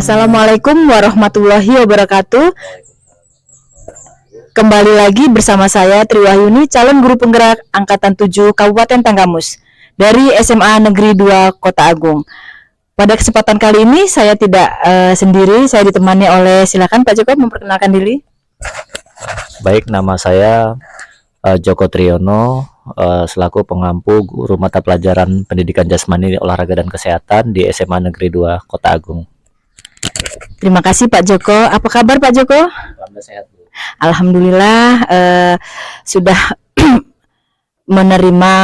Assalamualaikum warahmatullahi wabarakatuh. Kembali lagi bersama saya Triwahyuni, calon guru penggerak Angkatan 7 Kabupaten Tanggamus dari SMA Negeri 2 Kota Agung. Pada kesempatan kali ini saya tidak sendiri, saya ditemani oleh, silakan Pak Joko memperkenalkan diri. Baik, nama saya Joko Triyono, selaku pengampu guru mata pelajaran pendidikan jasmani, olahraga dan kesehatan di SMA Negeri 2 Kota Agung. Terima kasih Pak Joko. Apa kabar Pak Joko? Alhamdulillah sehat, Bu. Alhamdulillah sudah menerima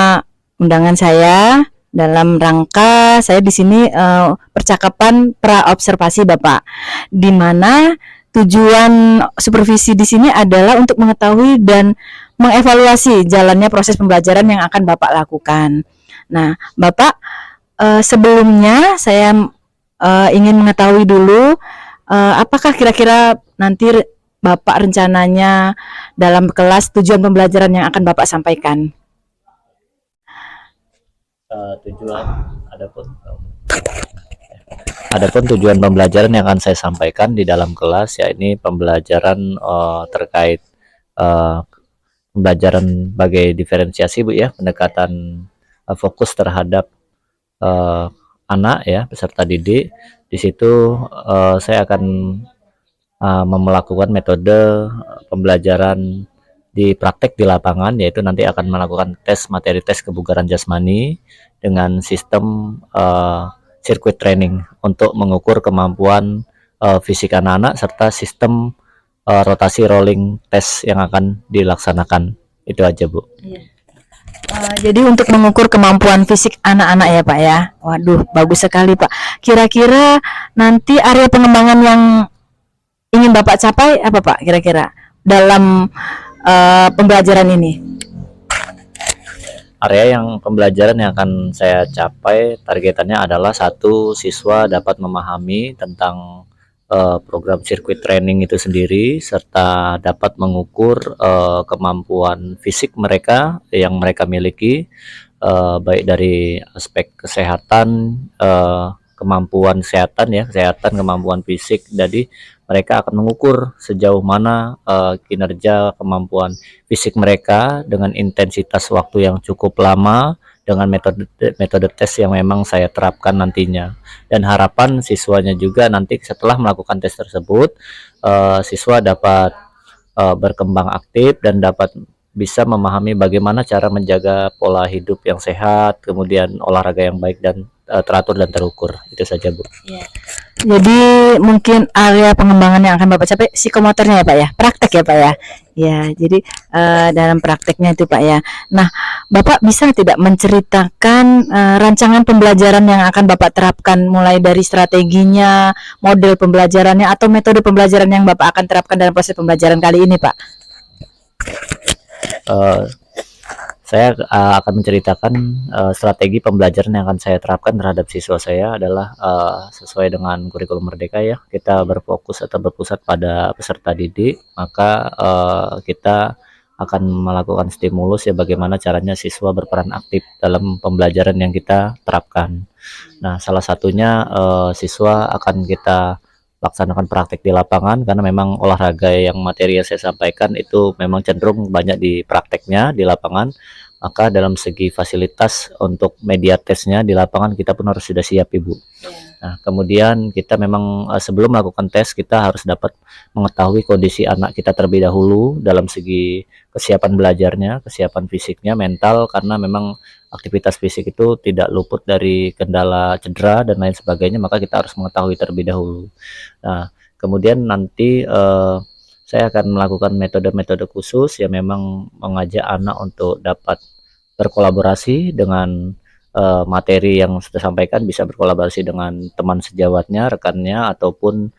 undangan saya dalam rangka saya di sini percakapan pra-observasi Bapak, di mana tujuan supervisi di sini adalah untuk mengetahui dan mengevaluasi jalannya proses pembelajaran yang akan Bapak lakukan. Nah, Bapak, sebelumnya saya ingin mengetahui dulu apakah kira-kira nanti Bapak rencananya dalam kelas tujuan pembelajaran yang akan Bapak sampaikan? Adapun tujuan pembelajaran yang akan saya sampaikan di dalam kelas, ya ini pembelajaran terkait pembelajaran sebagai diferensiasi, Bu, ya, pendekatan fokus terhadap anak, ya, peserta didik. Di situ saya akan melakukan metode pembelajaran di praktek di lapangan, yaitu nanti akan melakukan materi tes kebugaran jasmani dengan sistem sirkuit training untuk mengukur kemampuan fisik anak-anak, serta sistem rotasi rolling test yang akan dilaksanakan. Itu aja, Bu. Jadi untuk mengukur kemampuan fisik anak-anak ya Pak ya. Waduh, bagus sekali Pak. Kira-kira nanti area pengembangan yang ingin Bapak capai apa Pak kira-kira dalam pembelajaran ini? Area yang pembelajaran yang akan saya capai targetannya adalah satu, siswa dapat memahami tentang program sirkuit training itu sendiri, serta dapat mengukur kemampuan fisik mereka yang mereka miliki, baik dari aspek kesehatan, kemampuan kesehatan, ya, kesehatan, kemampuan fisik. Jadi mereka akan mengukur sejauh mana kinerja kemampuan fisik mereka dengan intensitas waktu yang cukup lama dengan metode tes yang memang saya terapkan nantinya. Dan harapan siswanya juga nanti setelah melakukan tes tersebut, siswa dapat berkembang aktif dan dapat bisa memahami bagaimana cara menjaga pola hidup yang sehat, kemudian olahraga yang baik dan teratur dan terukur. Itu saja, Bu. Ya. Jadi mungkin area pengembangan yang akan Bapak capai psikomotornya ya Pak ya, praktek ya Pak ya. Ya, jadi dalam prakteknya itu Pak ya. Nah, Bapak bisa tidak menceritakan rancangan pembelajaran yang akan Bapak terapkan, mulai dari strateginya, model pembelajarannya, atau metode pembelajaran yang Bapak akan terapkan dalam proses pembelajaran kali ini Pak? Saya akan menceritakan strategi pembelajaran yang akan saya terapkan terhadap siswa saya adalah sesuai dengan kurikulum Merdeka, ya. Kita berfokus atau berpusat pada peserta didik, maka kita akan melakukan stimulus, ya, bagaimana caranya siswa berperan aktif dalam pembelajaran yang kita terapkan. Nah, salah satunya siswa akan kita laksanakan praktek di lapangan, karena memang olahraga yang materi yang saya sampaikan itu memang cenderung banyak di prakteknya di lapangan. Maka dalam segi fasilitas untuk media tesnya di lapangan kita pun harus sudah siap, Ibu. Nah, kemudian kita memang sebelum melakukan tes kita harus dapat mengetahui kondisi anak kita terlebih dahulu dalam segi kesiapan belajarnya, kesiapan fisiknya, mental, karena memang aktivitas fisik itu tidak luput dari kendala cedera dan lain sebagainya, maka kita harus mengetahui terlebih dahulu. Nah, kemudian nanti saya akan melakukan metode-metode khusus yang memang mengajak anak untuk dapat berkolaborasi dengan materi yang sudah sampaikan, bisa berkolaborasi dengan teman sejawatnya, rekannya, ataupun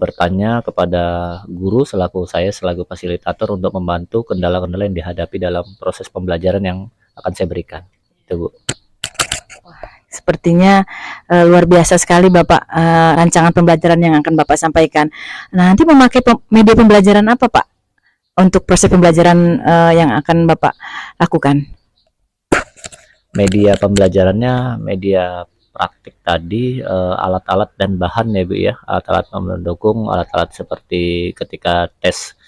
bertanya kepada guru selaku saya selaku fasilitator untuk membantu kendala-kendala yang dihadapi dalam proses pembelajaran yang akan saya berikan. Itu, Bu. Sepertinya luar biasa sekali Bapak rancangan pembelajaran yang akan Bapak sampaikan. Nah, nanti memakai media pembelajaran apa Pak untuk proses pembelajaran yang akan Bapak lakukan? Media pembelajarannya media praktik tadi alat-alat dan bahan ya Bu ya, alat-alat pendukung, alat-alat seperti ketika tes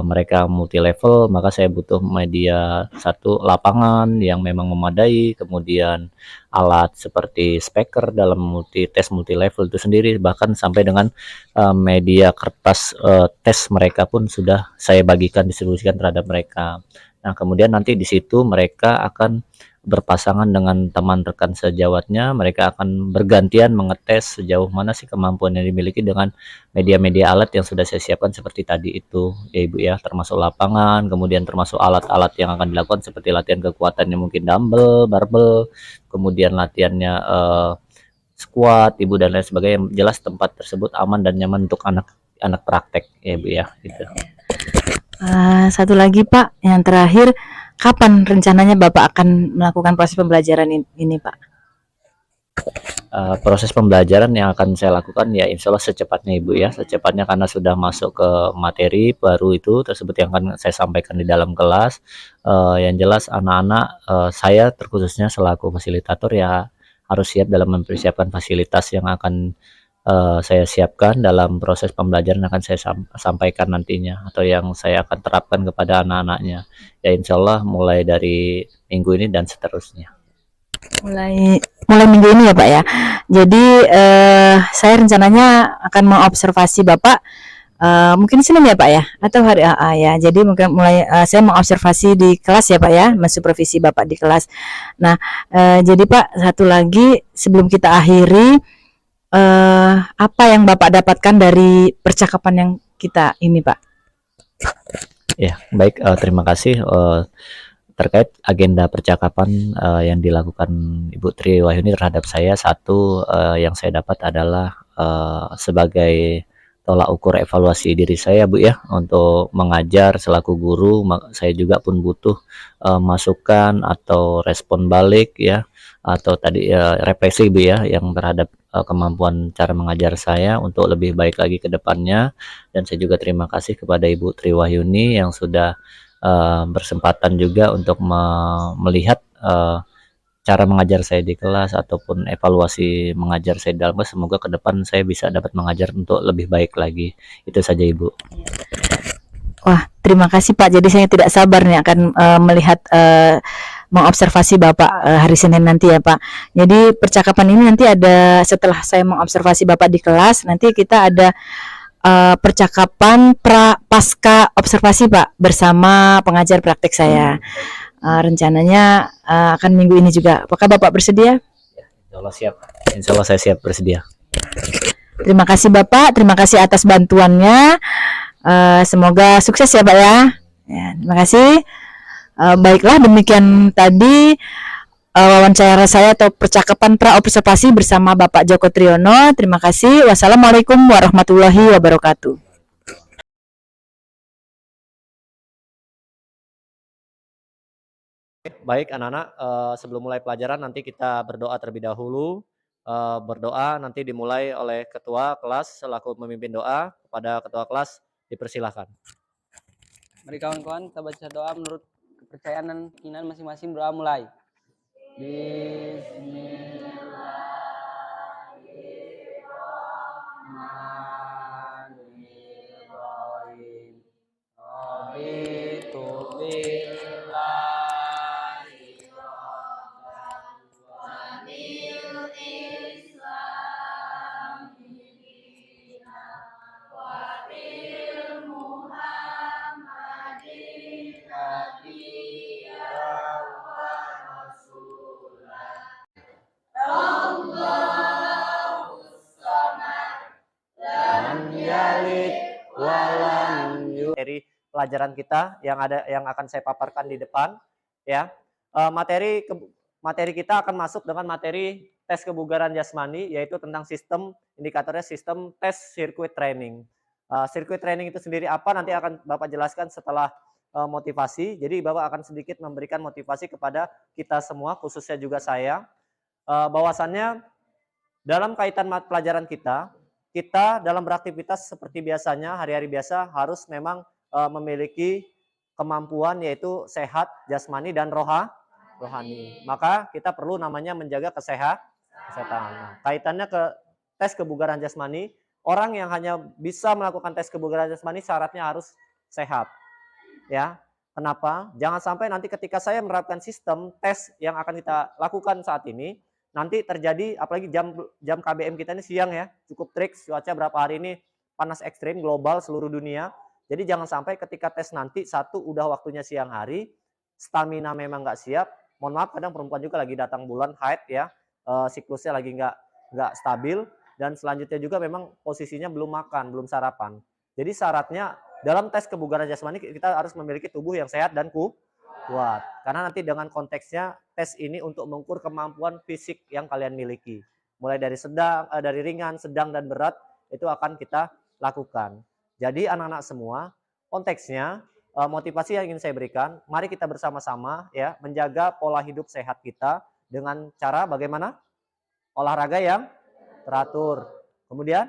mereka multi level, maka saya butuh media satu lapangan yang memang memadai, kemudian alat seperti speaker dalam tes multi level itu sendiri, bahkan sampai dengan media kertas tes mereka pun sudah saya bagikan distribusikan terhadap mereka. Nah, kemudian nanti di situ mereka akan berpasangan dengan teman rekan sejawatnya, mereka akan bergantian mengetes sejauh mana sih kemampuan yang dimiliki dengan media-media alat yang sudah saya siapkan seperti tadi itu ya Ibu ya, termasuk lapangan, kemudian termasuk alat-alat yang akan dilakukan seperti latihan kekuatannya mungkin dumbbell, barbel, kemudian latihannya squat Ibu dan lain sebagainya, yang jelas tempat tersebut aman dan nyaman untuk anak-anak praktek ya Ibu ya gitu. Satu lagi Pak, yang terakhir, kapan rencananya Bapak akan melakukan proses pembelajaran ini Pak? Proses pembelajaran yang akan saya lakukan ya insya Allah secepatnya Ibu ya, secepatnya karena sudah masuk ke materi baru itu tersebut yang akan saya sampaikan di dalam kelas. Yang jelas anak-anak saya terkhususnya selaku fasilitator ya harus siap dalam mempersiapkan fasilitas yang akan saya siapkan dalam proses pembelajaran yang akan saya sampaikan nantinya atau yang saya akan terapkan kepada anak-anaknya ya insya Allah mulai dari minggu ini dan seterusnya. Mulai minggu ini ya Pak ya. Jadi saya rencananya akan mengobservasi Bapak mungkin Senin ya Pak ya, atau hari AA ya. Jadi mungkin mulai saya mengobservasi di kelas ya Pak ya, mensupervisi Bapak di kelas. Nah, jadi Pak satu lagi sebelum kita akhiri, apa yang Bapak dapatkan dari percakapan yang kita ini Pak? Ya baik, terima kasih. Terkait agenda percakapan yang dilakukan Ibu Tri Wahyuni terhadap saya, satu yang saya dapat adalah sebagai tolak ukur evaluasi diri saya Bu ya, untuk mengajar selaku guru, saya juga pun butuh masukan atau respon balik ya, atau tadi refleksi Bu ya, yang terhadap kemampuan cara mengajar saya untuk lebih baik lagi ke depannya. Dan saya juga terima kasih kepada Ibu Tri Wahyuni yang sudah bersempatan juga untuk melihat cara mengajar saya di kelas ataupun evaluasi mengajar saya di dalam kelas. Semoga ke depan saya bisa dapat mengajar untuk lebih baik lagi. Itu saja Ibu. Wah, terima kasih Pak. Jadi saya tidak sabar nih akan melihat mengobservasi Bapak hari Senin nanti ya Pak. Jadi percakapan ini nanti ada setelah saya mengobservasi Bapak di kelas, nanti kita ada percakapan pasca observasi Pak bersama pengajar praktek saya. Rencananya akan minggu ini juga. Apakah Bapak bersedia? Insya Allah siap. Insya Allah saya siap bersedia. Terima kasih Bapak, terima kasih atas bantuannya. Semoga sukses ya Pak ya. Terima kasih. Baiklah demikian tadi wawancara saya atau percakapan pra-observasi bersama Bapak Joko Triyono. Terima kasih. Wassalamualaikum warahmatullahi wabarakatuh. Baik anak-anak, sebelum mulai pelajaran nanti kita berdoa terlebih dahulu. Berdoa nanti dimulai oleh ketua kelas selaku memimpin doa. Kepada ketua kelas dipersilahkan. Mari kawan-kawan kita baca doa menurut kepercayaan dan keyakinan masing-masing. Doa mulai. Bismillahirrahmanirrahim. Materi pelajaran kita yang akan saya paparkan di depan ya. Materi kita akan masuk dengan materi tes kebugaran jasmani, yaitu tentang sistem indikatornya sistem tes sirkuit training. Sirkuit training itu sendiri apa nanti akan Bapak jelaskan setelah motivasi. Jadi Bapak akan sedikit memberikan motivasi kepada kita semua, khususnya juga saya, bahwasannya dalam kaitan pelajaran kita dalam beraktivitas seperti biasanya, hari-hari biasa harus memang memiliki kemampuan yaitu sehat jasmani dan rohani. Maka kita perlu namanya menjaga Kesehatan. Nah, kaitannya ke tes kebugaran jasmani, orang yang hanya bisa melakukan tes kebugaran jasmani syaratnya harus sehat. Ya. Kenapa? Jangan sampai nanti ketika saya menerapkan sistem tes yang akan kita lakukan saat ini, nanti terjadi apalagi jam KBM kita ini siang ya, cukup trik, cuaca berapa hari ini panas ekstrim global seluruh dunia. Jadi jangan sampai ketika tes nanti satu udah waktunya siang hari, stamina memang nggak siap. Mohon maaf kadang perempuan juga lagi datang bulan haid ya, siklusnya lagi nggak stabil, dan selanjutnya juga memang posisinya belum makan, belum sarapan. Jadi syaratnya dalam tes kebugaran jasmani kita harus memiliki tubuh yang sehat dan kuat. Karena nanti dengan konteksnya tes ini untuk mengukur kemampuan fisik yang kalian miliki. Mulai dari dari ringan, sedang dan berat itu akan kita lakukan. Jadi anak-anak semua, konteksnya motivasi yang ingin saya berikan, mari kita bersama-sama ya menjaga pola hidup sehat kita dengan cara bagaimana? Olahraga yang teratur. Kemudian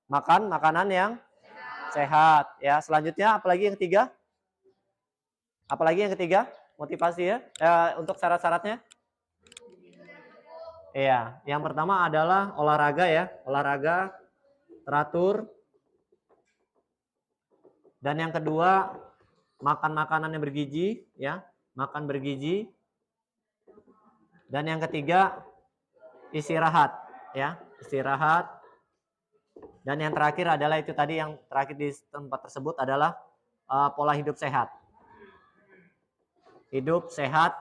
makan makanan yang sehat ya. Selanjutnya apalagi yang ketiga? Apalagi yang ketiga? Motivasi ya. Untuk syarat-syaratnya? Iya, yang pertama adalah olahraga ya. Olahraga teratur. Dan yang kedua, makan makanan yang bergizi ya. Makan bergizi. Dan yang ketiga, istirahat ya. Istirahat. Dan yang terakhir adalah itu tadi yang terakhir di tempat tersebut adalah pola hidup sehat. Hidup sehat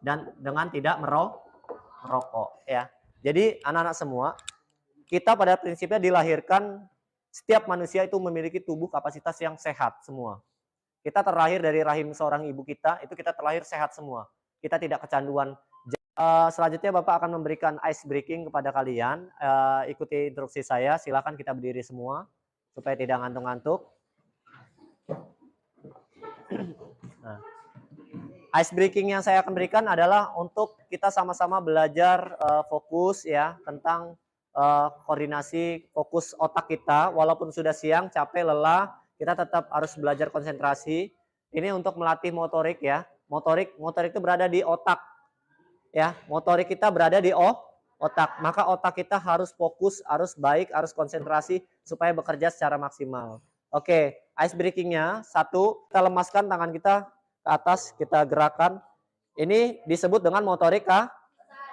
dan dengan tidak merokok ya. Jadi anak-anak semua, kita pada prinsipnya dilahirkan, setiap manusia itu memiliki tubuh kapasitas yang sehat semua. Kita terlahir dari rahim seorang ibu kita, itu kita terlahir sehat semua. Kita tidak kecanduan. Selanjutnya Bapak akan memberikan ice breaking kepada kalian. Ikuti instruksi saya, silakan kita berdiri semua supaya tidak ngantuk-ngantuk. Nah, ice breaking yang saya akan berikan adalah untuk kita sama-sama belajar fokus ya tentang koordinasi fokus otak kita. Walaupun sudah siang, capek, lelah, kita tetap harus belajar konsentrasi. Ini untuk melatih motorik ya. Motorik itu berada di otak. Ya, motorik kita berada di otak. Maka otak kita harus fokus, harus baik, harus konsentrasi supaya bekerja secara maksimal. Oke, ice breaking-nya satu, kita lemaskan tangan kita ke atas, kita gerakan. Ini disebut dengan motorik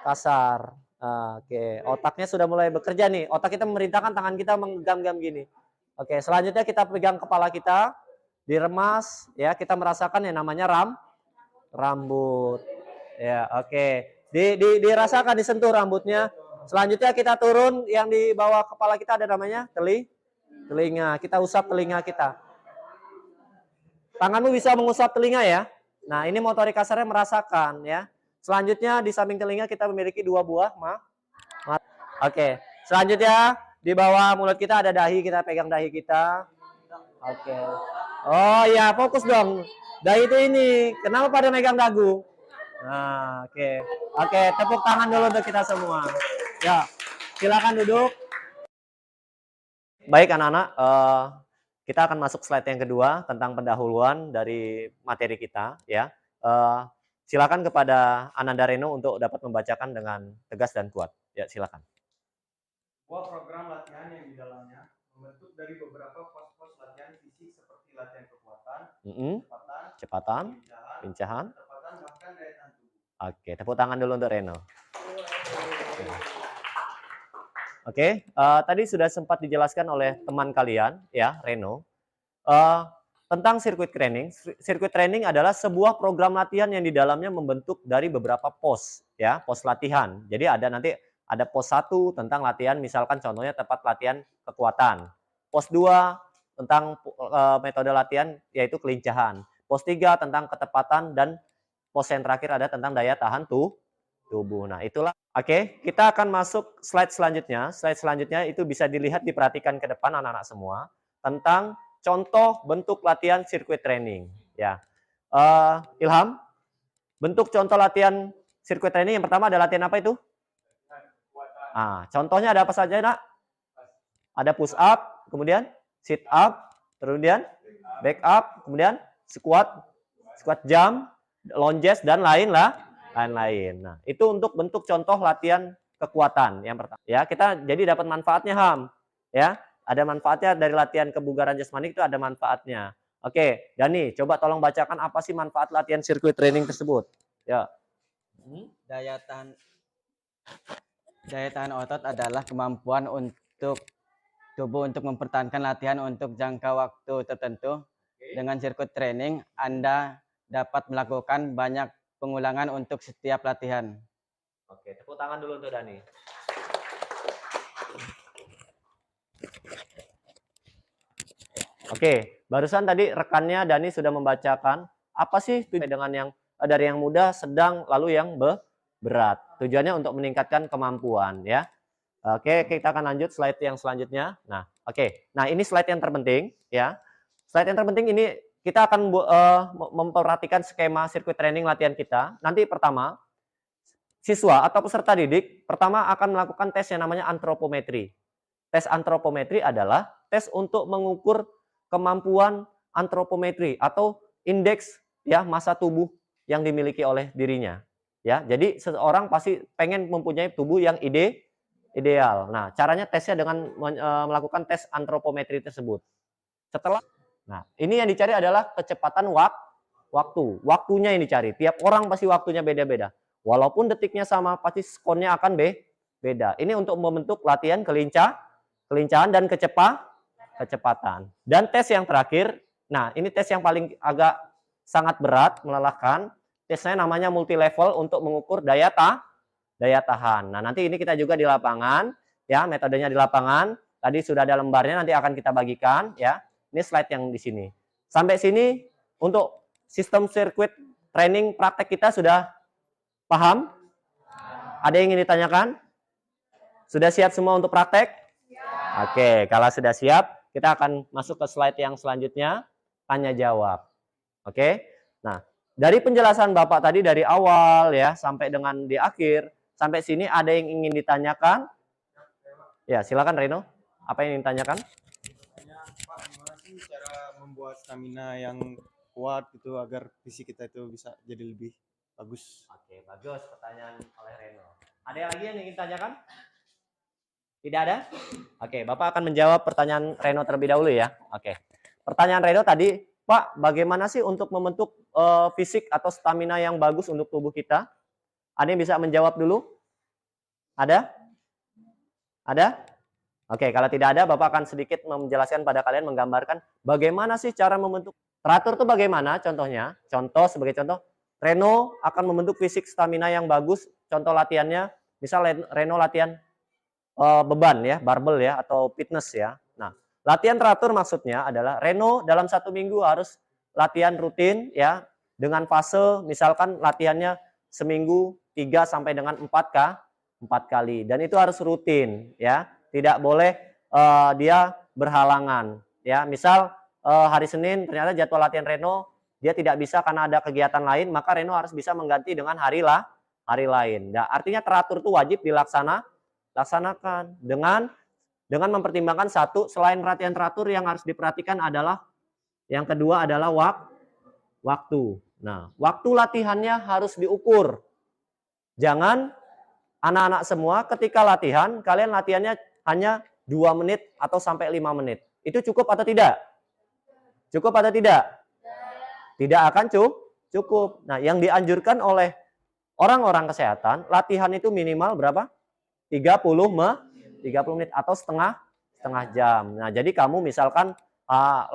kasar. Oke, otaknya sudah mulai bekerja nih. Otak kita memerintahkan tangan kita menggenggam gini. Oke, selanjutnya kita pegang kepala kita, diremas, ya kita merasakan yang namanya rambut. Ya, oke. Dirasakan, disentuh rambutnya. Selanjutnya kita turun, yang di bawah kepala kita ada namanya telinga. Kita usap telinga kita. Tanganmu bisa mengusap telinga ya. Nah, ini motorik kasarnya merasakan ya. Selanjutnya di samping telinga kita memiliki dua buah mata. Oke. Selanjutnya di bawah mulut kita ada dahi, kita pegang dahi kita. Oke. Oh ya, fokus dong. Dahi itu ini. Kenapa pada megang dagu? Nah, oke. Oke, tepuk tangan dulu untuk kita semua. Ya, silakan duduk. Baik anak-anak, kita akan masuk slide yang kedua tentang pendahuluan dari materi kita. Ya, silakan kepada Ananda Reno untuk dapat membacakan dengan tegas dan kuat. Ya, silakan. Sebuah program latihan yang di dalamnya membentuk dari beberapa pos-pos latihan fisik seperti latihan kekuatan, kecepatan, pincahan, bahkan daya tahan tubuh. Oke, tepuk tangan dulu untuk Reno. Oke, tadi sudah sempat dijelaskan oleh teman kalian, ya, Reno, tentang sirkuit training. Sirkuit training adalah sebuah program latihan yang di dalamnya membentuk dari beberapa pos, ya, pos latihan. Jadi nanti ada pos 1 tentang latihan, misalkan contohnya tempat latihan kekuatan. Pos 2 tentang metode latihan yaitu kelincahan. Pos 3 tentang ketepatan, dan pos yang terakhir ada tentang daya tahan tubuh. Nah, itulah. Oke, kita akan masuk slide selanjutnya. Slide selanjutnya itu bisa dilihat, diperhatikan ke depan anak-anak semua tentang contoh bentuk latihan sirkuit training. Ya, Ilham, bentuk contoh latihan sirkuit training yang pertama ada latihan apa itu? Contohnya ada apa saja, Nak? Ada push up, kemudian sit up, kemudian back up, kemudian squat jump, lunges, dan lain-lain. Nah, itu untuk bentuk contoh latihan kekuatan yang pertama. Ya, kita jadi dapat manfaatnya Ham. Ya, ada manfaatnya dari latihan kebugaran jasmani itu ada manfaatnya. Oke, Dani, coba tolong bacakan apa sih manfaat latihan sirkuit training tersebut. Ya. Daya tahan otot adalah kemampuan untuk tubuh untuk mempertahankan latihan untuk jangka waktu tertentu. Dengan sirkuit training, Anda dapat melakukan banyak pengulangan untuk setiap latihan. Oke, tepuk tangan dulu untuk Dani. Oke, barusan tadi rekannya Dani sudah membacakan apa sih dengan yang dari yang mudah, sedang, lalu yang berat. Tujuannya untuk meningkatkan kemampuan ya. Oke, kita akan lanjut slide yang selanjutnya. Nah, oke. Nah, ini slide yang terpenting ya. Slide yang terpenting ini kita akan memperhatikan skema sirkuit training latihan kita. Nanti pertama, siswa atau peserta didik pertama akan melakukan tes yang namanya antropometri. Tes antropometri adalah tes untuk mengukur kemampuan antropometri atau indeks ya massa tubuh yang dimiliki oleh dirinya. Ya, jadi seseorang pasti pengen mempunyai tubuh yang ideal. Nah, caranya tesnya dengan melakukan tes antropometri tersebut. Nah, ini yang dicari adalah kecepatan waktu. Waktunya yang dicari. Tiap orang pasti waktunya beda-beda. Walaupun detiknya sama, pasti skornya akan beda. Ini untuk membentuk latihan kelincahan dan kecepatan. Dan tes yang terakhir, nah ini tes yang paling agak sangat berat, melelahkan. Tesnya namanya multi level untuk mengukur daya tahan. Nah, nanti ini kita juga di lapangan, ya metodenya di lapangan. Tadi sudah ada lembarnya, nanti akan kita bagikan, ya. Ini slide yang di sini. Sampai sini untuk sistem sirkuit training praktek kita sudah paham? Ada yang ingin ditanyakan? Sudah siap semua untuk praktek? Oke, kalau sudah siap, kita akan masuk ke slide yang selanjutnya, tanya jawab. Oke. Nah, dari penjelasan Bapak tadi dari awal ya sampai dengan di akhir, sampai sini ada yang ingin ditanyakan? Ya, silakan Reno. Apa yang ingin ditanyakan? Pak, gimana sih cara membuat stamina yang kuat gitu agar fisik kita itu bisa jadi lebih bagus? Oke, bagus pertanyaan oleh Reno. Ada yang lagi yang ingin ditanyakan? Tidak ada? Oke, Bapak akan menjawab pertanyaan Reno terlebih dahulu ya. Oke. Pertanyaan Reno tadi, Pak, bagaimana sih untuk membentuk fisik atau stamina yang bagus untuk tubuh kita? Ada yang bisa menjawab dulu? Ada? Ada? Oke, kalau tidak ada, Bapak akan sedikit menjelaskan pada kalian, menggambarkan bagaimana sih cara membentuk. Teratur itu bagaimana contohnya? Sebagai contoh, Reno akan membentuk fisik stamina yang bagus. Contoh latihannya, misal Reno latihan beban ya, barbel ya, atau fitness ya. Nah, latihan teratur maksudnya adalah Reno dalam 1 minggu harus latihan rutin ya, dengan fase misalkan latihannya seminggu 3 sampai dengan 4 kali. Dan itu harus rutin ya. Tidak boleh dia berhalangan ya. Misal hari Senin ternyata jadwal latihan Reno dia tidak bisa karena ada kegiatan lain, maka Reno harus bisa mengganti dengan hari lain. Nah, artinya teratur itu wajib dilaksanakan dengan mempertimbangkan satu, selain latihan teratur yang harus diperhatikan adalah yang kedua adalah waktu. Nah, waktu latihannya harus diukur. Jangan anak-anak semua ketika latihan kalian latihannya hanya 2 menit atau sampai 5 menit. Itu cukup atau tidak? Cukup atau tidak? Tidak akan cukup. Nah, yang dianjurkan oleh orang-orang kesehatan, latihan itu minimal berapa? 30 menit atau setengah jam. Nah, jadi kamu misalkan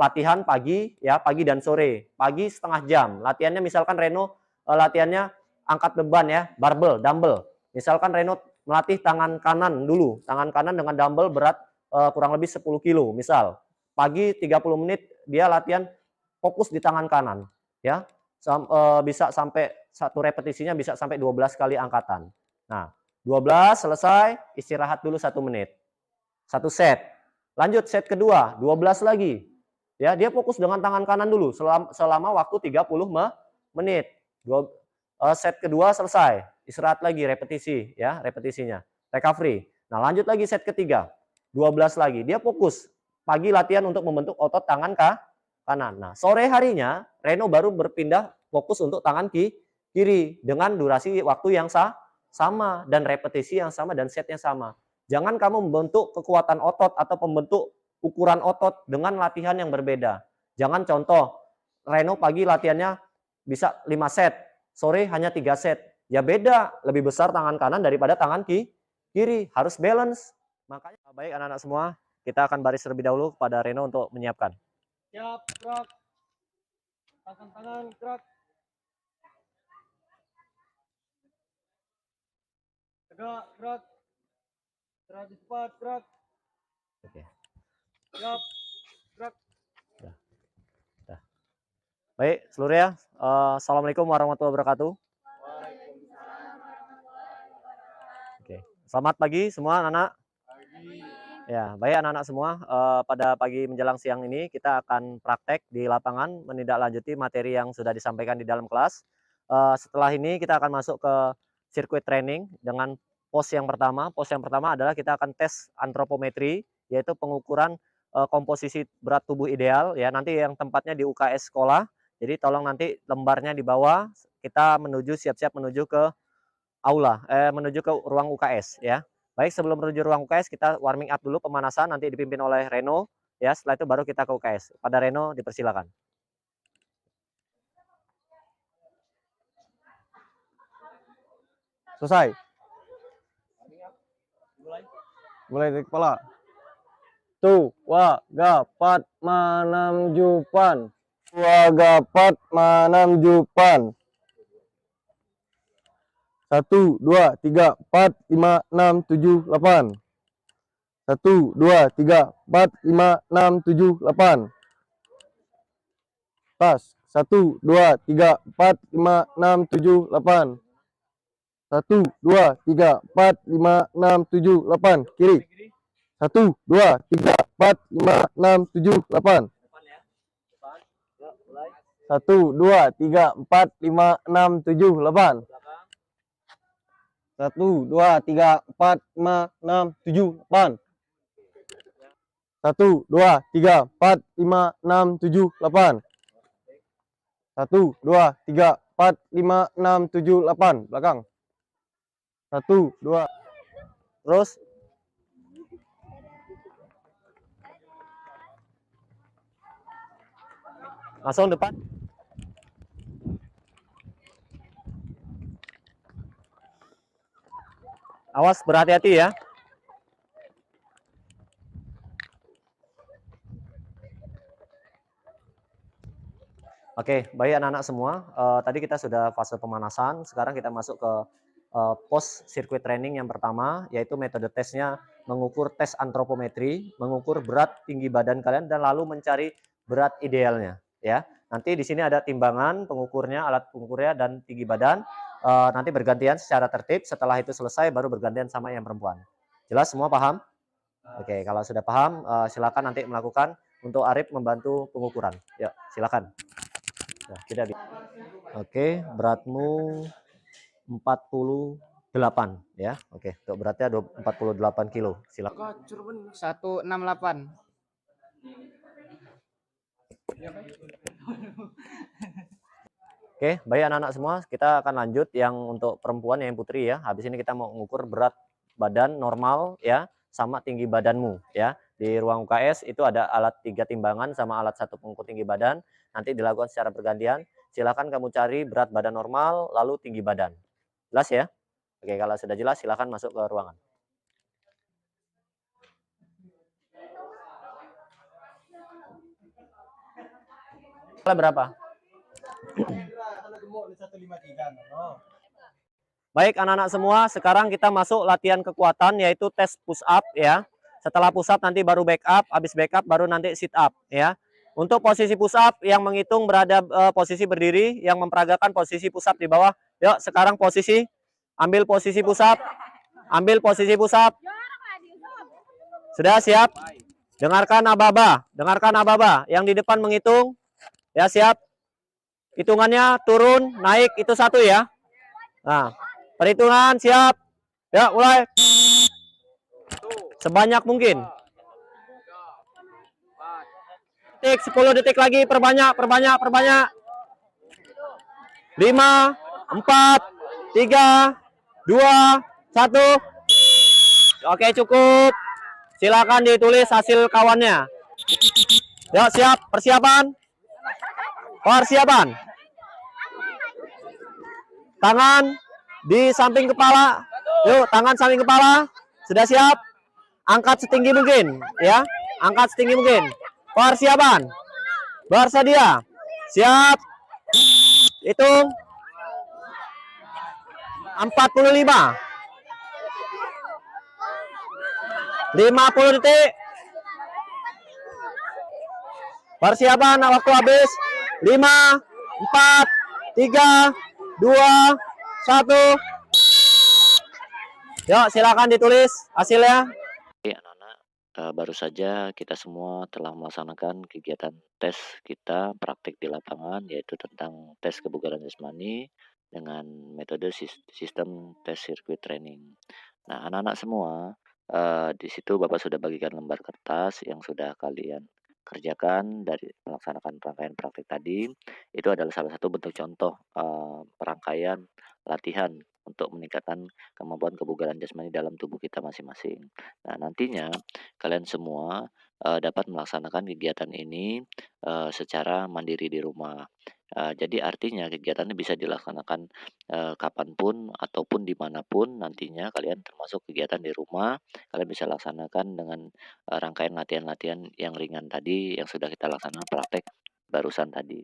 latihan pagi ya, pagi dan sore. Pagi setengah jam. Latihannya misalkan Reno latihannya angkat beban ya, barbel, dumbbell. Misalkan Reno melatih tangan kanan dulu. Tangan kanan dengan dumbbell berat kurang lebih 10 kilo misal. Pagi 30 menit dia latihan fokus di tangan kanan. Ya, bisa sampai satu repetisinya bisa sampai 12 kali angkatan. Nah, 12 selesai, istirahat dulu 1 menit. 1 set. Lanjut set kedua, 12 lagi. Ya, dia fokus dengan tangan kanan dulu selama waktu 30 menit. Set kedua selesai, istirahat lagi, repetisi ya, repetisinya. Recovery. Nah, lanjut lagi set ketiga. 12 lagi. Dia fokus pagi latihan untuk membentuk otot tangan kanan. Nah, sore harinya Reno baru berpindah fokus untuk tangan kiri dengan durasi waktu yang sama dan repetisi yang sama dan setnya sama. Jangan kamu membentuk kekuatan otot atau membentuk ukuran otot dengan latihan yang berbeda. Jangan contoh, Reno pagi latihannya bisa 5 set, sore hanya 3 set. Ya beda, lebih besar tangan kanan daripada tangan kiri. Harus balance. Makanya baik anak-anak semua, kita akan baris terlebih dahulu kepada Reno untuk menyiapkan. Siap, gerak. Tangan gerak. Tegak, gerak. Gerak cepat, gerak. Oke. Siap, gerak. Baik, seluruh ya. Assalamualaikum warahmatullahi wabarakatuh. Oke. Selamat pagi semua anak-anak. Ya, baik anak-anak semua. Pada pagi menjelang siang ini kita akan praktek di lapangan menindaklanjuti materi yang sudah disampaikan di dalam kelas. Setelah ini kita akan masuk ke sirkuit training dengan pos yang pertama. Pos yang pertama adalah kita akan tes antropometri, yaitu pengukuran komposisi berat tubuh ideal. Ya, nanti yang tempatnya di UKS sekolah. Jadi tolong nanti lembarnya dibawa. Kita siap-siap menuju ke aula, menuju ke ruang UKS ya. Baik, sebelum menuju ruang UKS kita warming up dulu, pemanasan nanti dipimpin oleh Reno ya. Setelah itu baru kita ke UKS. Pada Reno dipersilakan. Selesai. Mulai dari kepala. Tu, wa, gapat, manam, jupan. Wa, gapat, manam, jupan. 1, 2, 3, 4, 5, 6, 7, 8. 1, 2, 3, 4, 5, 6, 7, 8. Tas. 1, 2, 3, 4, 5, 6, 7, 8. 1, 2, 3, 4, 5, 6, 7, 8. Kiri. 1, 2, 3, 4, 5, 6, 7, 8. 1, 2, 3, 4, 5, 6, 7, 8. 1, 2, 3, 4, 5, 6, 7, 8. 1, 2, 3, 4, 5, 6, 7, 8. 1, 2, 3, 4, 5, 6, 7, 8. Belakang. 1, 2. Terus. Langsung depan. Awas, berhati-hati ya. Oke, baik anak-anak semua. Tadi kita sudah fase pemanasan. Sekarang kita masuk ke pos sirkuit training yang pertama, yaitu metode tesnya mengukur tes antropometri, mengukur berat tinggi badan kalian dan lalu mencari berat idealnya. Ya, nanti di sini ada timbangan pengukurnya, alat pengukurnya dan tinggi badan. Nanti bergantian secara tertib. Setelah itu selesai, baru bergantian sama yang perempuan. Jelas semua paham? Oke, kalau sudah paham, silakan nanti melakukan. Untuk Arif membantu pengukuran. Ya, silakan. Nah, tidak. Oke, beratmu 48 ya. Oke, untuk beratnya 48 kilo. Silakan. 168. Oke, baik anak-anak semua, kita akan lanjut yang untuk perempuan yang putri ya. Habis ini kita mau mengukur berat badan normal ya, sama tinggi badanmu ya. Di ruang UKS itu ada alat 3 timbangan sama alat 1 pengukur tinggi badan. Nanti dilakukan secara bergantian. Silakan kamu cari berat badan normal lalu tinggi badan. Jelas ya? Oke, kalau sudah jelas silakan masuk ke ruangan. Berapa? Baik anak-anak semua, sekarang kita masuk latihan kekuatan yaitu tes push up ya. Setelah push up nanti baru back up, habis back up baru nanti sit up ya. Untuk posisi push up yang menghitung berada posisi berdiri, yang memperagakan posisi push up di bawah. Yuk, sekarang posisi, ambil posisi push up. Ambil posisi push up. Sudah siap? Dengarkan Ababa, yang di depan menghitung. Ya, siap. Hitungannya turun, naik itu 1 ya. Nah, perhitungan siap. Ya, mulai. Sebanyak mungkin. 10 detik lagi, perbanyak. 5, 4, 3, 2, 1. Oke, cukup. Silakan ditulis hasil kawannya. Ya, siap. Persiapan. Persiapan. Tangan di samping kepala. Yuk, tangan samping kepala. Sudah siap? Angkat setinggi mungkin, ya. Angkat setinggi mungkin. Persiapan. Bersedia. Siap. Hitung. 45. 50 detik. Persiapan, waktu habis. 5, 4, 3, 2, 1. Yuk, silakan ditulis hasilnya. Oke, anak-anak, baru saja kita semua telah melaksanakan kegiatan tes kita praktik di lapangan, yaitu tentang tes kebugaran jasmani dengan metode sistem tes sirkuit training. Nah, anak-anak semua, di situ Bapak sudah bagikan lembar kertas yang sudah kalian kerjakan dari melaksanakan rangkaian praktik tadi. Itu adalah salah satu bentuk contoh rangkaian latihan untuk meningkatkan kemampuan kebugaran jasmani dalam tubuh kita masing-masing. Nah, nantinya kalian semua dapat melaksanakan kegiatan ini secara mandiri di rumah. Jadi artinya kegiatan ini bisa dilaksanakan kapanpun ataupun dimanapun nantinya kalian, termasuk kegiatan di rumah, kalian bisa laksanakan dengan rangkaian latihan-latihan yang ringan tadi yang sudah kita laksanakan praktek barusan tadi.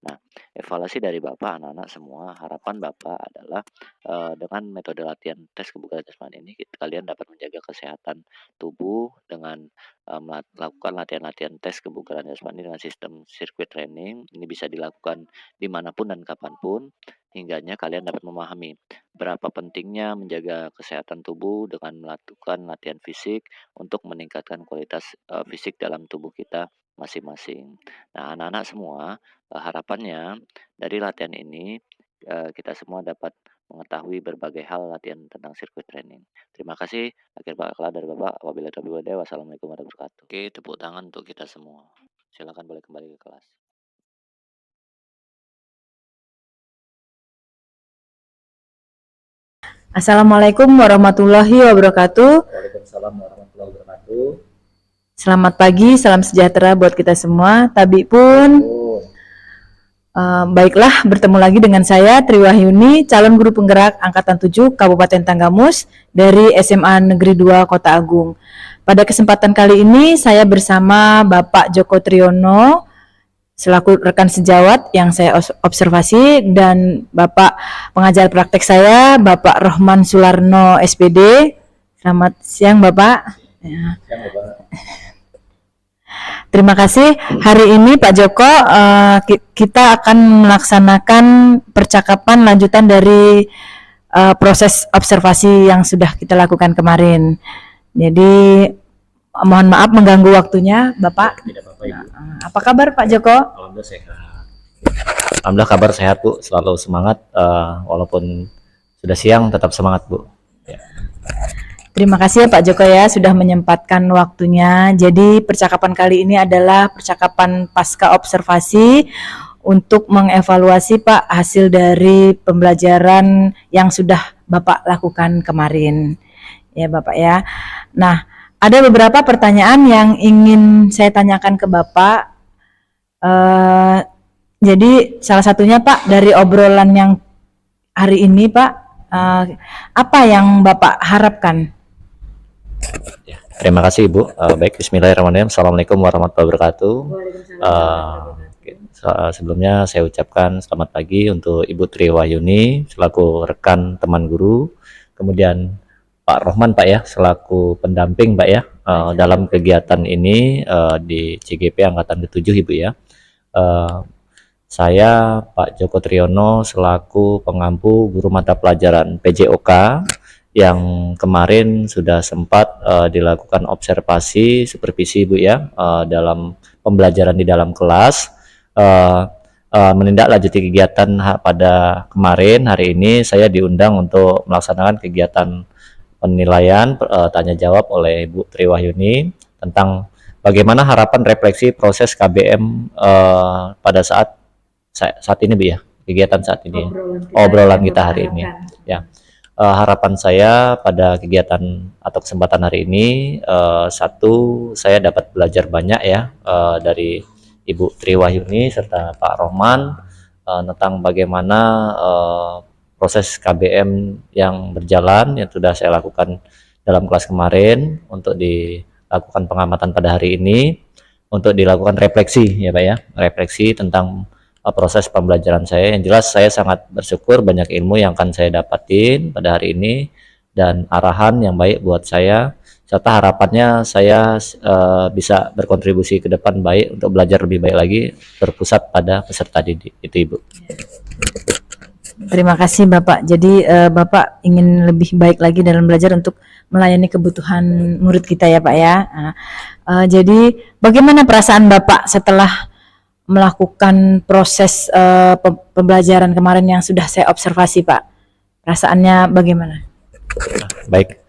Nah, evaluasi dari Bapak, anak-anak semua, harapan Bapak adalah dengan metode latihan tes kebugaran jasmani ini kalian dapat menjaga kesehatan tubuh dengan melakukan latihan-latihan tes kebugaran jasmani dengan sistem sirkuit training. Ini bisa dilakukan dimanapun dan kapanpun, hingganya kalian dapat memahami berapa pentingnya menjaga kesehatan tubuh dengan melakukan latihan fisik untuk meningkatkan kualitas fisik dalam tubuh kita masing-masing. Nah, anak-anak semua, harapannya dari latihan ini kita semua dapat mengetahui berbagai hal latihan tentang sirkuit training. Terima kasih. Akhir kata dari Bapak. Wabillahi taufiq wal hidayah. Wassalamualaikum warahmatullahi wabarakatuh. Oke, tepuk tangan untuk kita semua. Silakan boleh kembali ke kelas. Assalamualaikum warahmatullahi wabarakatuh. Waalaikumsalam warahmatullahi wabarakatuh. Selamat pagi, salam sejahtera buat kita semua. Tabi pun. Baiklah, bertemu lagi dengan saya Tri Wahyuni, calon guru penggerak Angkatan 7 Kabupaten Tanggamus dari SMA Negeri 2 Kota Agung. Pada kesempatan kali ini saya bersama Bapak Joko Triyono selaku rekan sejawat yang saya observasi, dan Bapak pengajar praktek saya Bapak Rohman Sularno SPD. Selamat siang Bapak. Ya. Siang, Bapak. Terima kasih. Hari ini Pak Joko, kita akan melaksanakan percakapan lanjutan dari proses observasi yang sudah kita lakukan kemarin. Jadi mohon maaf mengganggu waktunya Bapak. Tidak apa-apa, Ibu. Apa kabar Pak Joko? Alhamdulillah sehat. Alhamdulillah kabar sehat, Bu. Selalu semangat, walaupun sudah siang tetap semangat, Bu. Ya. Terima kasih ya Pak Joko ya sudah menyempatkan waktunya. Jadi percakapan kali ini adalah percakapan pasca observasi untuk mengevaluasi Pak hasil dari pembelajaran yang sudah Bapak lakukan kemarin. Ya Bapak ya. Nah, ada beberapa pertanyaan yang ingin saya tanyakan ke Bapak. Jadi salah satunya Pak, dari obrolan yang hari ini Pak, apa yang Bapak harapkan? Ya, terima kasih Ibu. Baik, bismillahirrahmanirrahim. Assalamualaikum warahmatullahi wabarakatuh. Sebelumnya saya ucapkan selamat pagi untuk Ibu Tri Wahyuni selaku rekan teman guru, kemudian Pak Rohman Pak ya selaku pendamping Pak ya dalam kegiatan ini di CGP Angkatan ke-7 Ibu ya. Saya Pak Joko Triyono selaku pengampu guru mata pelajaran PJOK yang kemarin sudah sempat dilakukan observasi supervisi Bu ya dalam pembelajaran di dalam kelas, menindaklanjuti kegiatan pada kemarin. Hari ini saya diundang untuk melaksanakan kegiatan penilaian tanya jawab oleh Bu Tri Wahyuni tentang bagaimana harapan refleksi proses KBM pada saat ini Bu ya, kegiatan saat ini, obrolan kita hari ini ya. harapan saya pada kegiatan atau kesempatan hari ini, satu, saya dapat belajar banyak ya dari Ibu Triwahyuni serta Pak Rohman tentang bagaimana proses KBM yang berjalan yang sudah saya lakukan dalam kelas kemarin untuk dilakukan pengamatan pada hari ini, untuk dilakukan refleksi ya Pak ya, refleksi tentang proses pembelajaran saya. Yang jelas saya sangat bersyukur banyak ilmu yang akan saya dapatin pada hari ini dan arahan yang baik buat saya, serta harapannya saya bisa berkontribusi ke depan baik untuk belajar lebih baik lagi berpusat pada peserta didik. Itu Ibu. Terima kasih Bapak. Jadi Bapak ingin lebih baik lagi dalam belajar untuk melayani kebutuhan murid kita ya Pak ya. Nah, jadi bagaimana perasaan Bapak setelah melakukan proses pembelajaran kemarin yang sudah saya observasi Pak? Perasaannya bagaimana? Baik,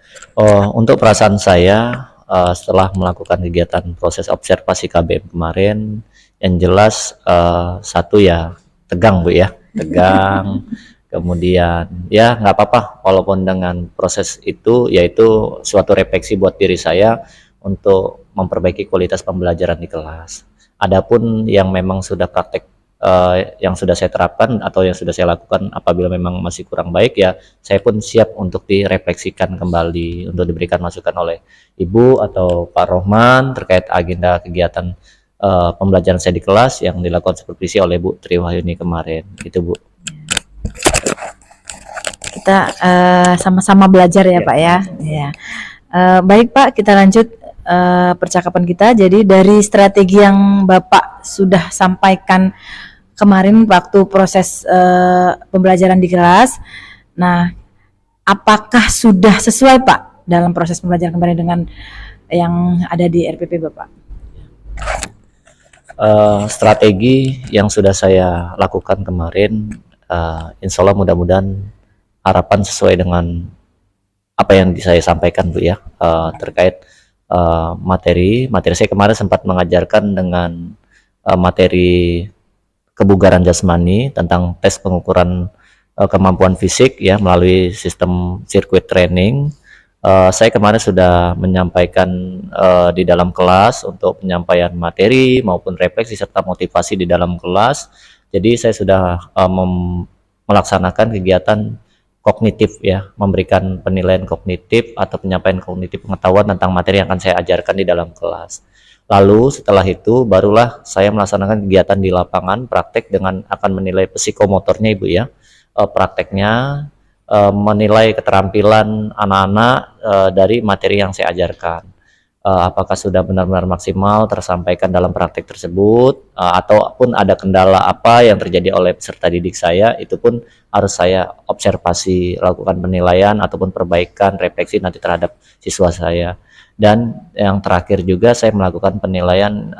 untuk perasaan saya setelah melakukan kegiatan proses observasi KBM kemarin, yang jelas satu ya tegang Bu ya, tegang. Kemudian ya nggak apa-apa walaupun dengan proses itu, yaitu suatu refleksi buat diri saya untuk memperbaiki kualitas pembelajaran di kelas. Adapun yang memang sudah praktek yang sudah saya terapkan atau yang sudah saya lakukan apabila memang masih kurang baik, ya saya pun siap untuk direfleksikan kembali, untuk diberikan masukan oleh Ibu atau Pak Rohman terkait agenda kegiatan pembelajaran saya di kelas yang dilakukan supervisi oleh Bu Triwahyuni kemarin. Itu Bu. Kita sama-sama belajar ya Pak ya. Ya. Baik Pak, kita lanjut percakapan kita. Jadi dari strategi yang Bapak sudah sampaikan kemarin waktu proses pembelajaran di kelas, nah apakah sudah sesuai Pak dalam proses pembelajaran kemarin dengan yang ada di RPP Bapak? Strategi yang sudah saya lakukan kemarin, insya Allah mudah-mudahan harapan sesuai dengan apa yang saya sampaikan Bu ya, terkait materi saya kemarin sempat mengajarkan dengan materi kebugaran jasmani tentang tes pengukuran kemampuan fisik ya melalui sistem sirkuit training. Saya kemarin sudah menyampaikan di dalam kelas untuk penyampaian materi maupun refleksi serta motivasi di dalam kelas. Jadi saya sudah melaksanakan kegiatan kognitif ya, memberikan penilaian kognitif atau penyampaian kognitif pengetahuan tentang materi yang akan saya ajarkan di dalam kelas. Lalu setelah itu barulah saya melaksanakan kegiatan di lapangan praktek dengan akan menilai psikomotornya Ibu ya. Prakteknya menilai keterampilan anak-anak dari materi yang saya ajarkan. Apakah sudah benar-benar maksimal tersampaikan dalam praktek tersebut, ataupun ada kendala apa yang terjadi oleh peserta didik saya, itu pun harus saya observasi, lakukan penilaian ataupun perbaikan, refleksi nanti terhadap siswa saya. Dan yang terakhir juga saya melakukan penilaian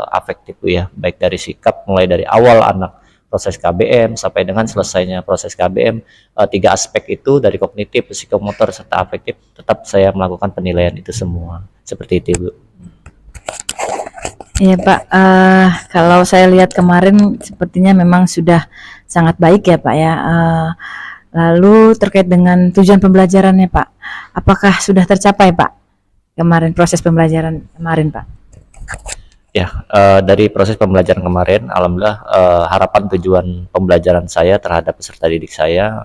afektif ya, baik dari sikap mulai dari awal anak proses KBM sampai dengan selesainya proses KBM. Tiga aspek itu dari kognitif, psikomotor serta afektif, tetap saya melakukan penilaian itu semua. Seperti itu Bu. Iya Pak, kalau saya lihat kemarin sepertinya memang sudah sangat baik ya Pak ya. Lalu terkait dengan tujuan pembelajarannya Pak, apakah sudah tercapai Pak kemarin proses pembelajaran kemarin Pak? Ya, dari proses pembelajaran kemarin, alhamdulillah harapan tujuan pembelajaran saya terhadap peserta didik saya,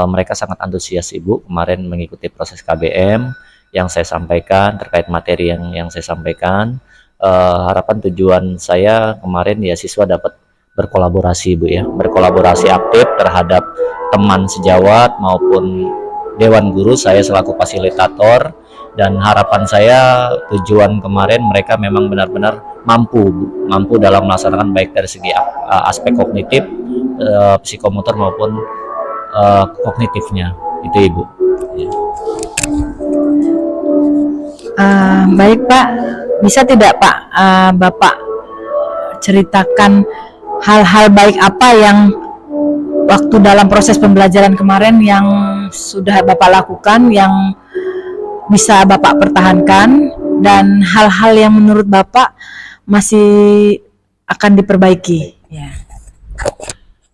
mereka sangat antusias Ibu kemarin mengikuti proses KBM yang saya sampaikan terkait materi yang saya sampaikan. Harapan tujuan saya kemarin ya siswa dapat berkolaborasi Bu ya, berkolaborasi aktif terhadap teman sejawat maupun dewan guru saya selaku fasilitator. Dan harapan saya tujuan kemarin mereka memang benar-benar mampu dalam melaksanakan baik dari segi aspek kognitif, psikomotor maupun kognitifnya. Itu Ibu. Ya. Baik Pak, bisa tidak Pak Bapak ceritakan hal-hal baik apa yang waktu dalam proses pembelajaran kemarin yang sudah Bapak lakukan yang bisa Bapak pertahankan dan hal-hal yang menurut Bapak masih akan diperbaiki ya.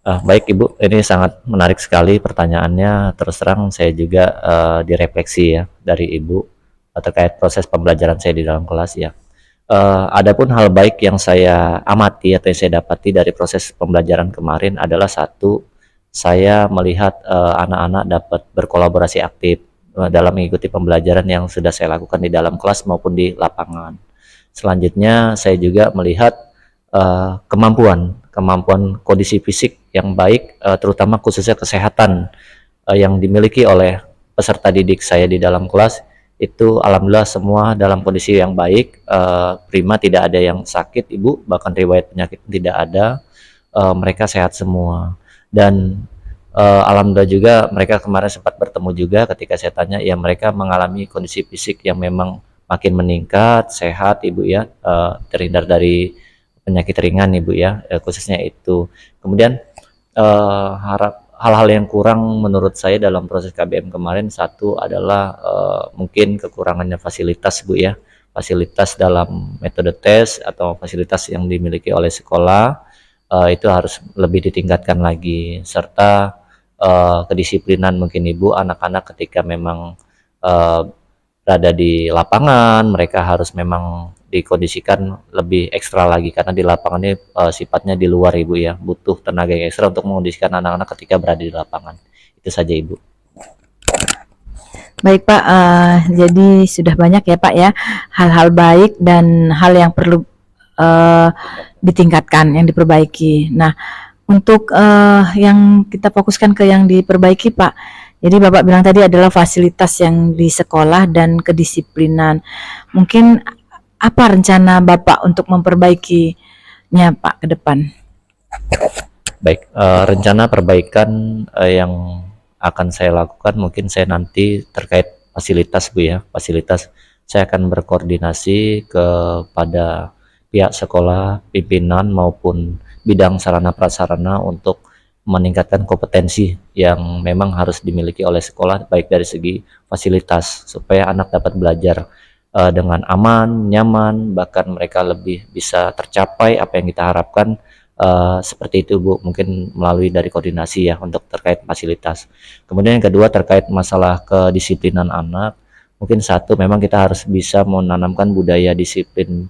Baik Ibu, ini sangat menarik sekali pertanyaannya. Terus terang saya juga direfleksi ya dari Ibu terkait proses pembelajaran saya di dalam kelas ya. Adapun hal baik yang saya amati atau yang saya dapati dari proses pembelajaran kemarin adalah satu, saya melihat anak-anak dapat berkolaborasi aktif dalam mengikuti pembelajaran yang sudah saya lakukan di dalam kelas maupun di lapangan. Selanjutnya saya juga melihat kemampuan kondisi fisik yang baik, terutama khususnya kesehatan yang dimiliki oleh peserta didik saya di dalam kelas. Itu alhamdulillah semua dalam kondisi yang baik, prima, tidak ada yang sakit Ibu, bahkan riwayat penyakit tidak ada, mereka sehat semua. Dan alhamdulillah juga mereka kemarin sempat bertemu juga, ketika saya tanya ya mereka mengalami kondisi fisik yang memang makin meningkat, sehat Ibu ya, terhindar dari penyakit ringan Ibu ya, khususnya itu. Kemudian hal-hal yang kurang menurut saya dalam proses KBM kemarin, satu adalah mungkin kekurangannya fasilitas Bu ya, fasilitas dalam metode tes atau fasilitas yang dimiliki oleh sekolah itu harus lebih ditingkatkan lagi, serta kedisiplinan mungkin Ibu, anak-anak ketika memang berada di lapangan mereka harus memang dikondisikan lebih ekstra lagi, karena di lapangan ini sifatnya di luar Ibu ya, butuh tenaga yang ekstra untuk mengondisikan anak-anak ketika berada di lapangan. Itu saja Ibu. Baik Pak, jadi sudah banyak ya Pak ya hal-hal baik dan hal yang perlu ditingkatkan, yang diperbaiki. Nah, untuk yang kita fokuskan ke yang diperbaiki Pak. Jadi Bapak bilang tadi adalah fasilitas yang di sekolah dan kedisiplinan. Mungkin apa rencana Bapak untuk memperbaikinya Pak ke depan? Baik, rencana perbaikan yang akan saya lakukan mungkin saya nanti terkait fasilitas Bu ya, fasilitas saya akan berkoordinasi kepada pihak sekolah, pimpinan maupun bidang sarana prasarana untuk meningkatkan kompetensi yang memang harus dimiliki oleh sekolah, baik dari segi fasilitas supaya anak dapat belajar dengan aman, nyaman, bahkan mereka lebih bisa tercapai apa yang kita harapkan, seperti itu Bu, mungkin melalui dari koordinasi ya untuk terkait fasilitas. Kemudian yang kedua terkait masalah kedisiplinan anak, mungkin satu memang kita harus bisa menanamkan budaya disiplin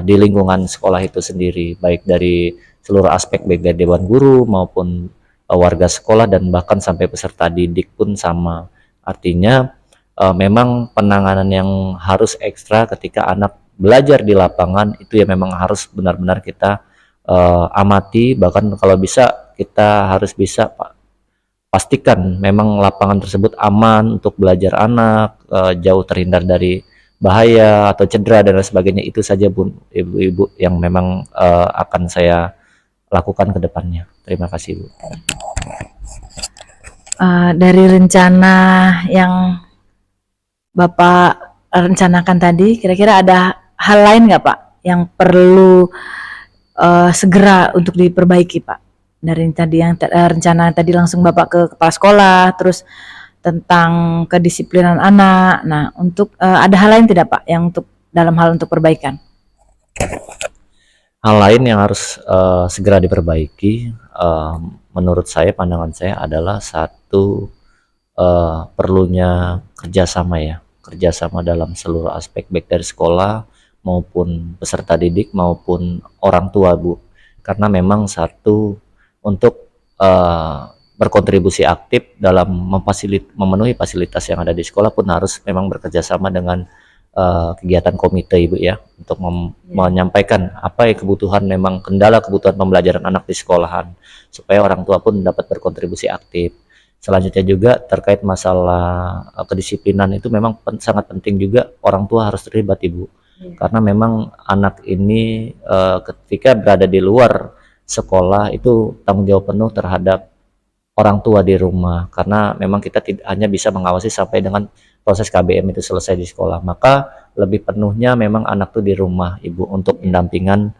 di lingkungan sekolah itu sendiri, baik dari seluruh aspek, baik dari dewan guru maupun warga sekolah dan bahkan sampai peserta didik pun sama. Artinya memang penanganan yang harus ekstra ketika anak belajar di lapangan itu ya memang harus benar-benar kita amati, bahkan kalau bisa kita harus bisa pastikan memang lapangan tersebut aman untuk belajar anak, jauh terhindar dari bahaya atau cedera dan lain sebagainya. Itu saja Bu, ibu-ibu yang memang akan saya lakukan ke depannya. Terima kasih Bu. Dari rencana yang Bapak rencanakan tadi, kira-kira ada hal lain nggak Pak yang perlu segera untuk diperbaiki Pak? Dari tadi yang rencana tadi langsung Bapak ke kepala sekolah, terus tentang kedisiplinan anak. Nah, untuk ada hal lain tidak Pak yang untuk dalam hal untuk perbaikan? Hal lain yang harus segera diperbaiki, menurut saya, pandangan saya adalah satu, perlunya kerjasama ya, kerjasama dalam seluruh aspek baik dari sekolah maupun peserta didik maupun orang tua Bu, karena memang satu untuk berkontribusi aktif dalam memenuhi fasilitas yang ada di sekolah pun harus memang bekerjasama dengan kegiatan komite Ibu ya, untuk menyampaikan apa yang kebutuhan, memang kendala kebutuhan pembelajaran anak di sekolahan, supaya orang tua pun dapat berkontribusi aktif. Selanjutnya juga terkait masalah kedisiplinan, itu memang sangat penting juga orang tua harus terlibat Ibu, karena memang anak ini ketika berada di luar sekolah itu tanggung jawab penuh terhadap orang tua di rumah, karena memang kita tidak hanya bisa mengawasi sampai dengan proses KBM itu selesai di sekolah, maka lebih penuhnya memang anak tuh di rumah Ibu untuk pendampingan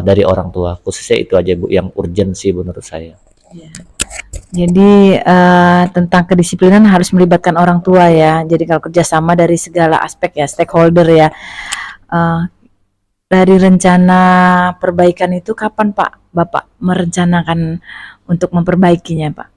dari orang tua. Khususnya itu aja Bu yang urgent sih menurut saya. Jadi tentang kedisiplinan harus melibatkan orang tua ya. Jadi kalau kerjasama dari segala aspek ya, stakeholder ya. dari rencana perbaikan itu kapan Pak Bapak merencanakan untuk memperbaikinya Pak?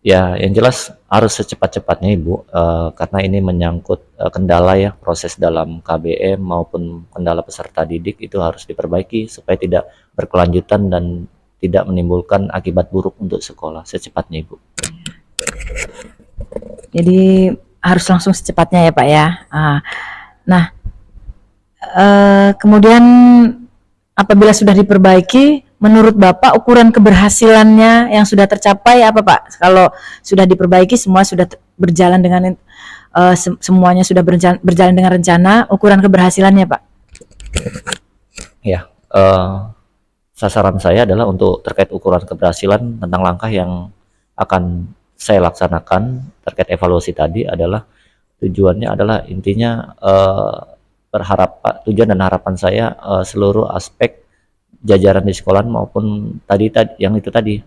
Ya, yang jelas harus secepat-cepatnya Ibu, karena ini menyangkut kendala ya, proses dalam KBM maupun kendala peserta didik itu harus diperbaiki supaya tidak berkelanjutan dan tidak menimbulkan akibat buruk untuk sekolah secepatnya Ibu. Jadi harus langsung secepatnya ya Pak ya. Nah, kemudian apabila sudah diperbaiki, menurut Bapak ukuran keberhasilannya yang sudah tercapai apa Pak? Kalau sudah diperbaiki semua sudah berjalan dengan semuanya sudah berjalan dengan rencana, ukuran keberhasilannya Pak? Ya, sasaran saya adalah untuk terkait ukuran keberhasilan tentang langkah yang akan saya laksanakan terkait evaluasi tadi adalah tujuannya adalah intinya tujuan dan harapan saya seluruh aspek jajaran di sekolah maupun yang itu tadi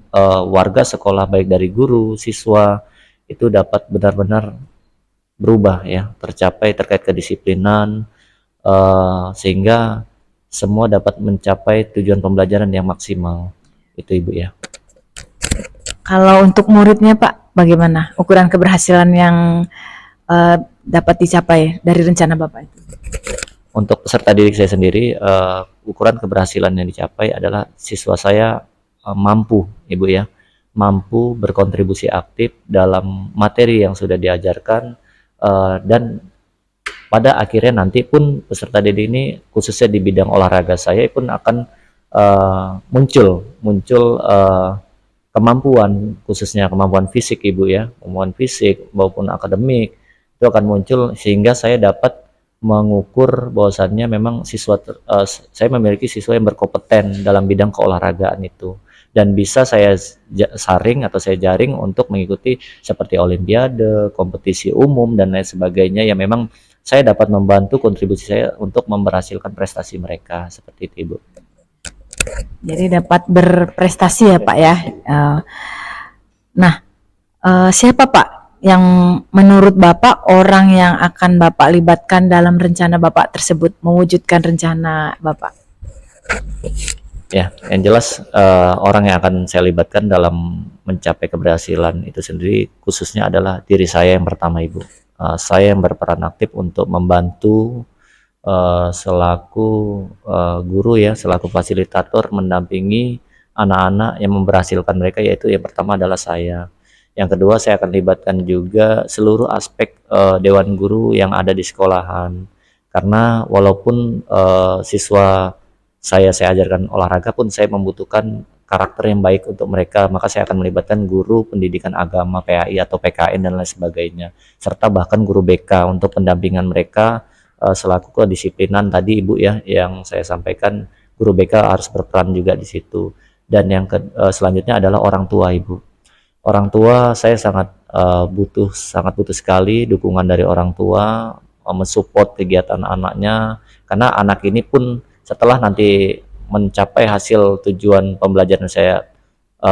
warga sekolah baik dari guru, siswa itu dapat benar-benar berubah ya, tercapai terkait kedisiplinan sehingga semua dapat mencapai tujuan pembelajaran yang maksimal. Itu Ibu ya. Kalau untuk muridnya Pak, bagaimana ukuran keberhasilan yang dapat dicapai dari rencana Bapak itu? Untuk peserta didik saya sendiri, ukuran keberhasilan yang dicapai adalah siswa saya mampu, Ibu ya, mampu berkontribusi aktif dalam materi yang sudah diajarkan, dan pada akhirnya nanti pun peserta didik ini khususnya di bidang olahraga saya pun akan muncul kemampuan, khususnya kemampuan fisik Ibu ya, kemampuan fisik maupun akademik itu akan muncul sehingga saya dapat mengukur bahwasannya memang saya memiliki siswa yang berkompeten dalam bidang keolahragaan itu dan bisa saya saring atau saya jaring untuk mengikuti seperti olimpiade, kompetisi umum dan lain sebagainya yang memang saya dapat membantu kontribusi saya untuk memberhasilkan prestasi mereka seperti itu Ibu. Jadi dapat berprestasi ya Pak ya. Siapa Pak yang menurut Bapak orang yang akan Bapak libatkan dalam rencana Bapak tersebut, mewujudkan rencana Bapak? Ya, yang jelas orang yang akan saya libatkan dalam mencapai keberhasilan itu sendiri khususnya adalah diri saya yang pertama Ibu. Saya yang berperan aktif untuk membantu selaku guru ya, selaku fasilitator mendampingi anak-anak yang memberhasilkan mereka, yaitu yang pertama adalah saya. Yang kedua saya akan libatkan juga seluruh aspek dewan guru yang ada di sekolahan, karena walaupun siswa saya ajarkan olahraga pun saya membutuhkan karakter yang baik untuk mereka, maka saya akan melibatkan guru pendidikan agama PAI atau PKN dan lain sebagainya, serta bahkan guru BK untuk pendampingan mereka selaku kedisiplinan tadi Ibu ya, yang saya sampaikan guru BK harus berperan juga di situ. Dan yang selanjutnya adalah orang tua Ibu. Orang tua saya sangat butuh sekali dukungan dari orang tua, mensupport kegiatan anaknya, karena anak ini pun setelah nanti mencapai hasil tujuan pembelajaran saya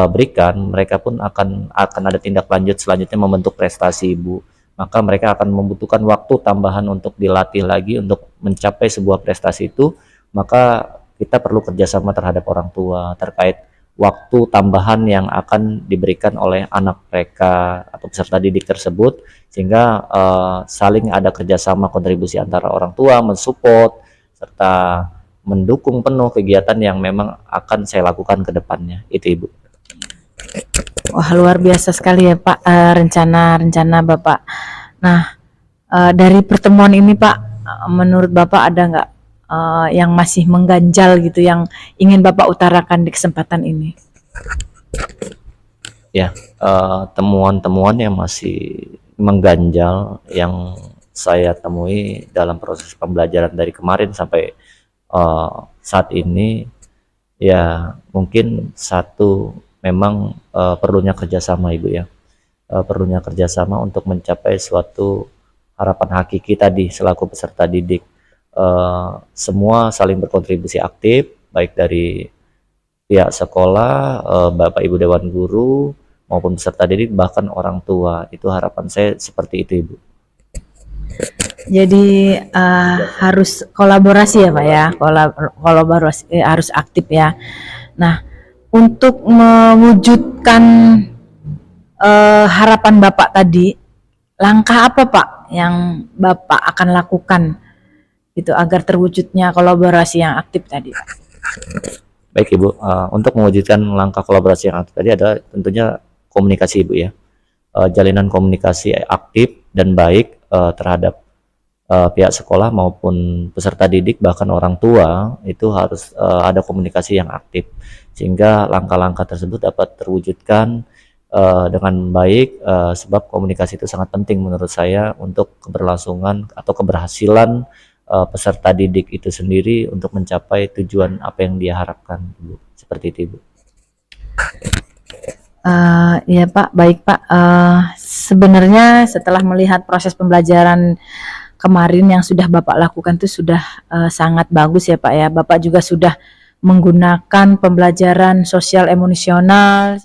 berikan, mereka pun akan ada tindak lanjut selanjutnya membentuk prestasi Ibu. Maka mereka akan membutuhkan waktu tambahan untuk dilatih lagi untuk mencapai sebuah prestasi itu, maka kita perlu kerjasama terhadap orang tua terkait waktu tambahan yang akan diberikan oleh anak mereka atau peserta didik tersebut, sehingga saling ada kerjasama kontribusi antara orang tua mensupport serta mendukung penuh kegiatan yang memang akan saya lakukan ke depannya. Itu Ibu. Wah, luar biasa sekali ya Pak rencana Bapak. Nah, dari pertemuan ini Pak, menurut Bapak ada nggak yang masih mengganjal gitu yang ingin Bapak utarakan di kesempatan ini? Ya, temuan-temuan yang masih mengganjal yang saya temui dalam proses pembelajaran dari kemarin sampai saat ini, ya mungkin satu memang perlunya kerjasama Ibu ya, perlunya kerjasama untuk mencapai suatu harapan hakiki tadi selaku peserta didik. Semua saling berkontribusi aktif baik dari pihak sekolah, Bapak Ibu Dewan Guru maupun peserta didik bahkan orang tua. Itu harapan saya seperti itu Ibu. Jadi harus kolaborasi ya Pak ya, kolaborasi harus aktif ya. Nah, untuk mewujudkan harapan Bapak tadi, langkah apa Pak yang Bapak akan lakukan gitu agar terwujudnya kolaborasi yang aktif tadi Pak? Baik Ibu, untuk mewujudkan langkah kolaborasi yang aktif tadi adalah tentunya komunikasi Ibu ya. Jalinan komunikasi aktif dan baik terhadap pihak sekolah maupun peserta didik bahkan orang tua itu harus ada komunikasi yang aktif sehingga langkah-langkah tersebut dapat terwujudkan dengan baik, sebab komunikasi itu sangat penting menurut saya untuk keberlangsungan atau keberhasilan peserta didik itu sendiri untuk mencapai tujuan apa yang dia harapkan, Ibu. Seperti itu, Ibu. Ya Pak, baik Pak. Sebenarnya setelah melihat proses pembelajaran kemarin yang sudah Bapak lakukan itu sudah sangat bagus ya Pak ya. Bapak juga sudah menggunakan pembelajaran sosial emosional